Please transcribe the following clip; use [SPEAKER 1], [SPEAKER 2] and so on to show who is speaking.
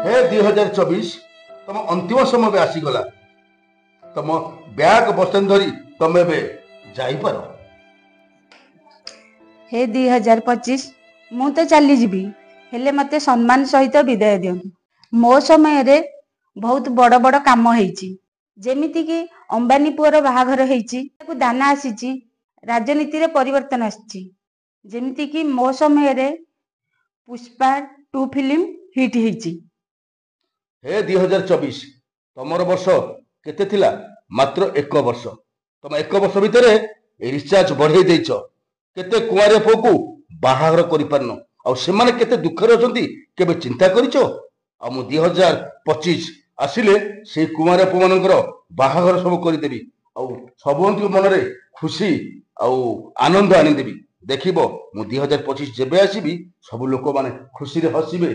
[SPEAKER 1] हे 2024 तुम अंतिम समय आसीगला तुम बैग बसन धरी तुम जापर।
[SPEAKER 2] हे 2025 मु तो चली जीवी हेले मते सम्मान सहित विदाय दियंतु। मो समय रे बहुत बड़ बड़ काम होईची जेमिति कि अंबानी पुअर बाहाघर होईची दाना आसीची राजनीति रे परिवर्तन आसीची जेमिति कि मो समय रे पुष्पा 2 फिल्म हिट होईची।
[SPEAKER 1] हे 2024 तमर वर्ष केते थिला मात्र 1 वर्ष तुम 1 वर्ष भितर रिचार्ज बढ़ाई देछ केते कुआरे पुओ बाहाघर करि पारनो आ से माने केते दुखरे अछंती केबे चिंता करिछो आ मु 2025 आसिले से कुआरे पुओ मानकर बाहाघर सब करि देबी आ सबंती मन रे खुशी आ आनंद आनी देबी। देखिबो मु 2025 जेबे आसीबी सब लोक माने खुशी रे हसिबे।